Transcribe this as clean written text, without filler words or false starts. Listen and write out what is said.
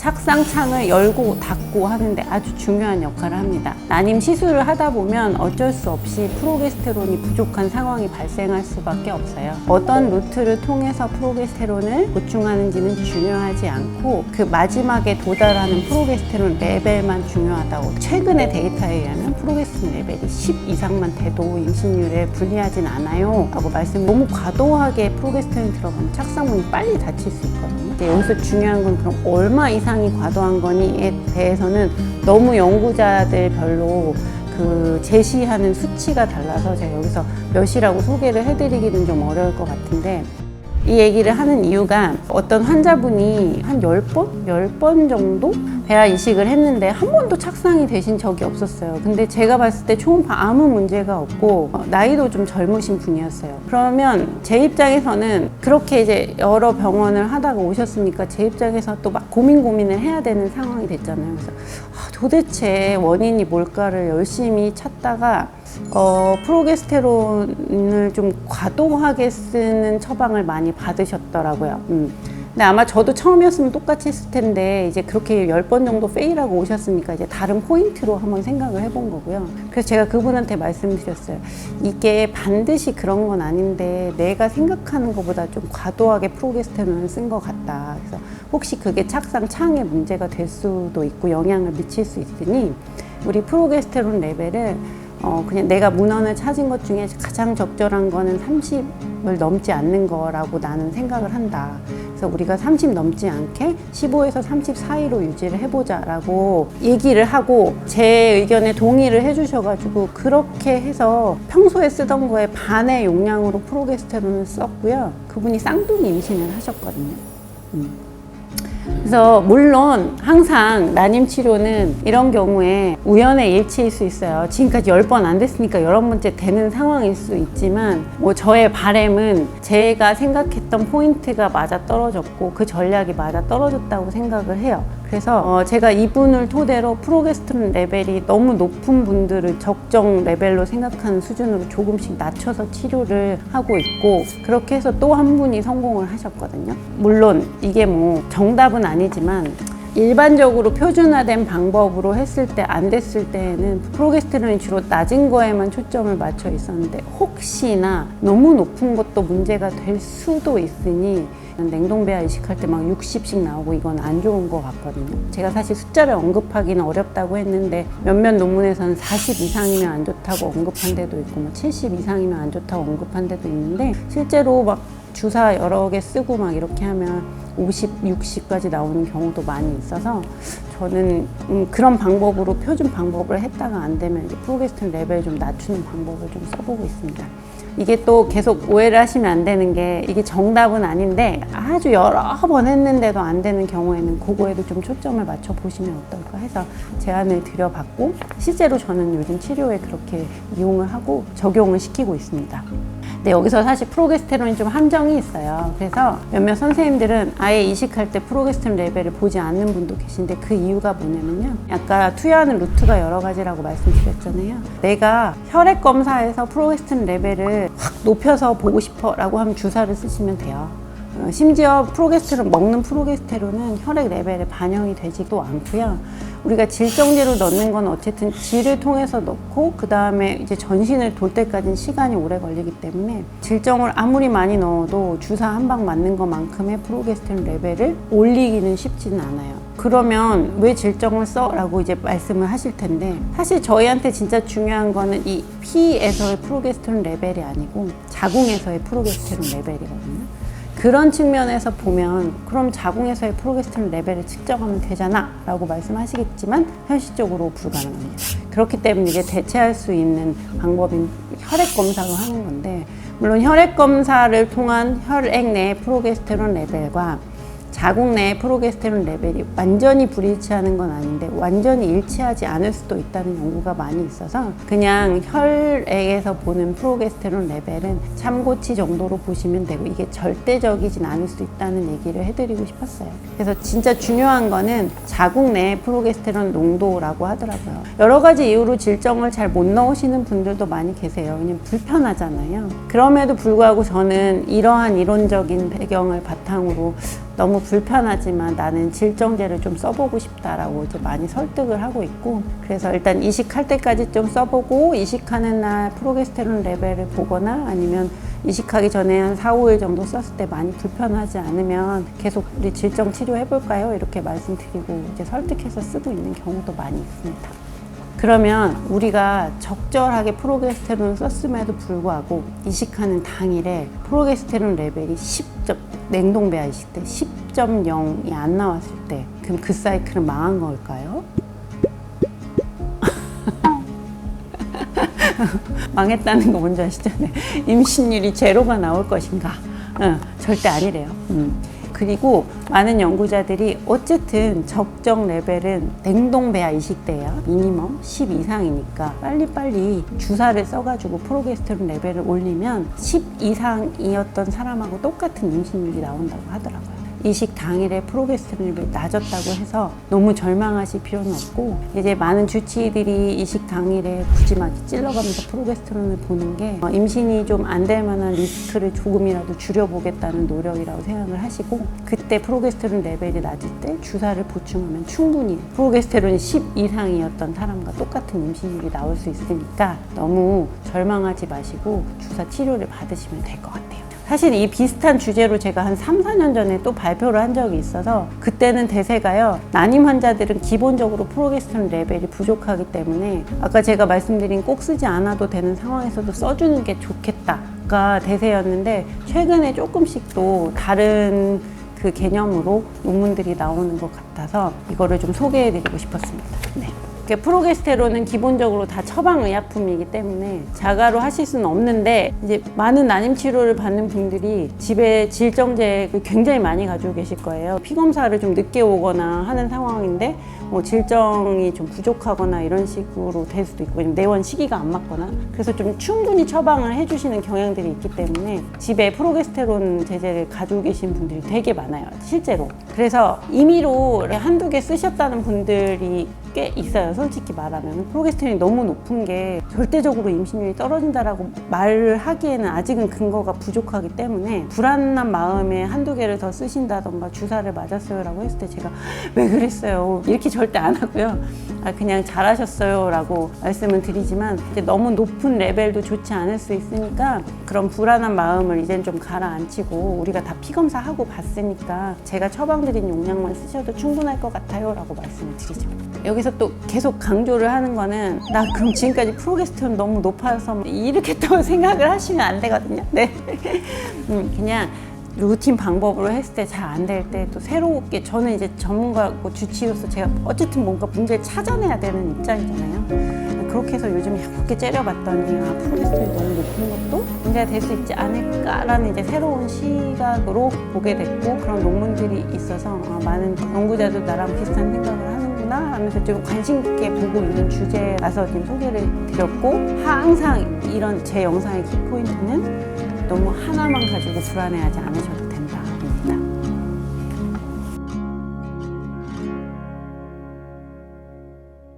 착상창을 열고 닫고 하는데 아주 중요한 역할을 합니다. 난임 시술을 하다 보면 어쩔 수 없이 프로게스테론이 부족한 상황이 발생할 수밖에 없어요. 어떤 루트를 통해서 프로게스테론을 보충하는지는 중요하지 않고 그 마지막에 도달하는 프로게스테론 레벨만 중요하다고. 최근의 데이터에 의하면 프로게스테론 레벨이 10 이상만 돼도 임신율에 불리하진 않아요 라고 너무 과도하게 프로게스테론이 들어가면 착상문이 빨리 닫힐 수 있거든요. 여기서 중요한 건 그럼 얼마 이상이 과도한 거니에 대해서는 너무 연구자들별로 제시하는 수치가 달라서 제가 여기서 몇이라고 소개를 해드리기는 좀 어려울 것 같은데, 이 얘기를 하는 이유가 어떤 환자분이 한 10번 정도 배아 이식을 했는데 한 번도 착상이 되신 적이 없었어요. 근데 제가 봤을 때 초음파 아무 문제가 없고 나이도 좀 젊으신 분이었어요. 그러면 제 입장에서는 그렇게 이제 여러 병원을 하다가 오셨으니까 제 입장에서 또 막 고민을 해야 되는 상황이 됐잖아요. 그래서 도대체 원인이 뭘까를 열심히 찾다가 프로게스테론을 좀 과도하게 쓰는 처방을 많이 받으셨더라고요. 근데 아마 저도 처음이었으면 똑같이 했을 텐데 이제 그렇게 10번 정도 페일하고 오셨으니까 이제 다른 포인트로 한번 생각을 해본 거고요. 그래서 제가 그분한테 말씀드렸어요. 이게 반드시 그런 건 아닌데 내가 생각하는 것보다 좀 과도하게 프로게스테론을 쓴 것 같다. 그래서 혹시 그게 착상창에 문제가 될 수도 있고 영향을 미칠 수 있으니 우리 프로게스테론 레벨을 그냥 내가 문헌을 찾은 것 중에 가장 적절한 거는 30을 넘지 않는 거라고 나는 생각을 한다. 그래서 우리가 30 넘지 않게 15에서 30 사이로 유지를 해보자 라고 얘기를 하고 제 의견에 동의를 해주셔가지고 그렇게 해서 평소에 쓰던 거에 반의 용량으로 프로게스테론을 썼고요. 그분이 쌍둥이 임신을 하셨거든요. 그래서 물론 항상 난임 치료는 이런 경우에 우연의 일치일 수 있어요. 지금까지 10번 안 됐으니까 11번째 되는 상황일 수 있지만 저의 바람은 제가 생각했던 포인트가 맞아 떨어졌고 그 전략이 맞아 떨어졌다고 생각을 해요. 그래서 제가 이분을 토대로 프로게스테론 레벨이 너무 높은 분들을 적정 레벨로 생각하는 수준으로 조금씩 낮춰서 치료를 하고 있고, 그렇게 해서 또 한 분이 성공을 하셨거든요. 물론 이게 정답은 아니지만 일반적으로 표준화된 방법으로 했을 때 안 됐을 때에는 프로게스테론이 주로 낮은 거에만 초점을 맞춰 있었는데 혹시나 너무 높은 것도 문제가 될 수도 있으니 냉동배아 이식할 때 막 60씩 나오고 이건 안 좋은 것 같거든요. 제가 사실 숫자를 언급하기는 어렵다고 했는데 몇몇 논문에서는 40 이상이면 안 좋다고 언급한 데도 있고 70 이상이면 안 좋다고 언급한 데도 있는데 실제로 막 주사 여러 개 쓰고 막 이렇게 하면 50, 60까지 나오는 경우도 많이 있어서 저는 그런 방법으로 표준 방법을 했다가 안 되면 이제 프로게스테론 레벨 좀 낮추는 방법을 좀 써보고 있습니다. 이게 또 계속 오해를 하시면 안 되는 게 이게 정답은 아닌데 아주 여러 번 했는데도 안 되는 경우에는 그거에도 좀 초점을 맞춰 보시면 어떨까 해서 제안을 드려봤고 실제로 저는 요즘 치료에 그렇게 이용을 하고 적용을 시키고 있습니다. 근데 여기서 사실 프로게스테론이 좀 함정이 있어요. 그래서 몇몇 선생님들은 아예 이식할 때 프로게스테론 레벨을 보지 않는 분도 계신데 그 이유가 뭐냐면요. 아까 투여하는 루트가 여러 가지라고 말씀드렸잖아요. 내가 혈액 검사에서 프로게스테론 레벨을 확 높여서 보고 싶어 라고 하면 주사를 쓰시면 돼요. 심지어 먹는 프로게스테론은 혈액 레벨에 반영이 되지도 않고요. 우리가 질정제로 넣는 건 어쨌든 질을 통해서 넣고 그 다음에 이제 전신을 돌 때까지는 시간이 오래 걸리기 때문에 질정을 아무리 많이 넣어도 주사 한 방 맞는 것만큼의 프로게스테론 레벨을 올리기는 쉽지는 않아요. 그러면 왜 질정을 써? 라고 이제 말씀을 하실 텐데 사실 저희한테 진짜 중요한 거는 이 피에서의 프로게스테론 레벨이 아니고 자궁에서의 프로게스테론 레벨이거든요. 그런 측면에서 보면 그럼 자궁에서의 프로게스테론 레벨을 측정하면 되잖아 라고 말씀하시겠지만 현실적으로 불가능합니다. 그렇기 때문에 이제 대체할 수 있는 방법인 혈액 검사를 하는 건데, 물론 혈액 검사를 통한 혈액 내 프로게스테론 레벨과 자궁 내 프로게스테론 레벨이 완전히 불일치하는 건 아닌데 완전히 일치하지 않을 수도 있다는 연구가 많이 있어서 그냥 혈액에서 보는 프로게스테론 레벨은 참고치 정도로 보시면 되고 이게 절대적이진 않을 수 있다는 얘기를 해드리고 싶었어요. 그래서 진짜 중요한 거는 자궁 내 프로게스테론 농도라고 하더라고요. 여러 가지 이유로 질정을 잘 못 넣으시는 분들도 많이 계세요. 왜냐면 불편하잖아요. 그럼에도 불구하고 저는 이러한 이론적인 배경을 바탕으로 너무 불편하지만 나는 질정제를 좀 써보고 싶다라고 이제 많이 설득을 하고 있고, 그래서 일단 이식할 때까지 좀 써보고 이식하는 날 프로게스테론 레벨을 보거나 아니면 이식하기 전에 한 4, 5일 정도 썼을 때 많이 불편하지 않으면 계속 우리 질정 치료해볼까요? 이렇게 말씀드리고 이제 설득해서 쓰고 있는 경우도 많이 있습니다. 그러면 우리가 적절하게 프로게스테론을 썼음에도 불구하고 이식하는 당일에 프로게스테론 레벨이 10점, 냉동 배아 이식 때 10.0이 안 나왔을 때 그럼 그 사이클은 망한 걸까요? 망했다는 거 뭔지 아시죠? 네. 임신율이 제로가 나올 것인가? 절대 아니래요. 그리고 많은 연구자들이 어쨌든 적정 레벨은 냉동 배아 이식 때예요. 미니멈 10 이상이니까 빨리빨리 주사를 써가지고 프로게스테론 레벨을 올리면 10 이상이었던 사람하고 똑같은 임신율이 나온다고 하더라고요. 이식 당일에 프로게스테론 레벨이 낮았다고 해서 너무 절망하실 필요는 없고, 이제 많은 주치의들이 이식 당일에 굳이 막 찔러가면서 프로게스테론을 보는 게 임신이 좀 안 될 만한 리스크를 조금이라도 줄여보겠다는 노력이라고 생각을 하시고, 그때 프로게스테론 레벨이 낮을 때 주사를 보충하면 충분히 프로게스테론이 10 이상이었던 사람과 똑같은 임신율이 나올 수 있으니까 너무 절망하지 마시고 주사 치료를 받으시면 될 것 같아요. 사실 이 비슷한 주제로 제가 한 3, 4년 전에 또 발표를 한 적이 있어서, 그때는 대세가요, 난임 환자들은 기본적으로 프로게스테론 레벨이 부족하기 때문에 아까 제가 말씀드린 꼭 쓰지 않아도 되는 상황에서도 써주는 게 좋겠다가 대세였는데, 최근에 조금씩 또 다른 그 개념으로 논문들이 나오는 것 같아서 이거를 좀 소개해드리고 싶었습니다. 네. 프로게스테론은 기본적으로 다 처방 의약품이기 때문에 자가로 하실 수는 없는데, 이제 많은 난임 치료를 받는 분들이 집에 질정제를 굉장히 많이 가지고 계실 거예요. 피검사를 좀 늦게 오거나 하는 상황인데 뭐 질정이 좀 부족하거나 이런 식으로 될 수도 있고, 내원 시기가 안 맞거나, 그래서 좀 충분히 처방을 해주시는 경향들이 있기 때문에 집에 프로게스테론 제제를 가지고 계신 분들이 되게 많아요, 실제로. 그래서 임의로 한두 개 쓰셨다는 분들이 꽤 있어요. 솔직히 말하면 프로게스테론이 너무 높은 게 절대적으로 임신율이 떨어진다라고 말을 하기에는 아직은 근거가 부족하기 때문에, 불안한 마음에 한두 개를 더 쓰신다던가 주사를 맞았어요 라고 했을 때 제가 왜 그랬어요? 이렇게 절대 안 하고요. 그냥 잘하셨어요 라고 말씀을 드리지만, 이제 너무 높은 레벨도 좋지 않을 수 있으니까 그런 불안한 마음을 이젠 좀 가라앉히고, 우리가 다 피검사하고 봤으니까 제가 처방드린 용량만 쓰셔도 충분할 것 같아요 라고 말씀을 드리죠. 여기서 또 계속 강조를 하는 거는, 나 그럼 지금까지 프로게스테론 너무 높아서 이렇게 또 생각을 하시면 안 되거든요. 네. 그냥 루틴 방법으로 했을 때 잘 안 될 때 또 새롭게, 저는 이제 전문가고 주치의로서 제가 어쨌든 뭔가 문제를 찾아내야 되는 입장이잖아요. 그렇게 해서 요즘 해롭게 째려봤더니 프로게스테론이 너무 높은 것도 문제가 될 수 있지 않을까라는 이제 새로운 시각으로 보게 됐고, 그런 논문들이 있어서 많은 연구자도 나랑 비슷한 생각을 하는구나 하면서 좀 관심 있게 보고 있는 주제라서 지금 소개를 드렸고, 항상 이런 제 영상의 키포인트는 너무 하나만 가지고 불안해하지 않으셔도 돼요.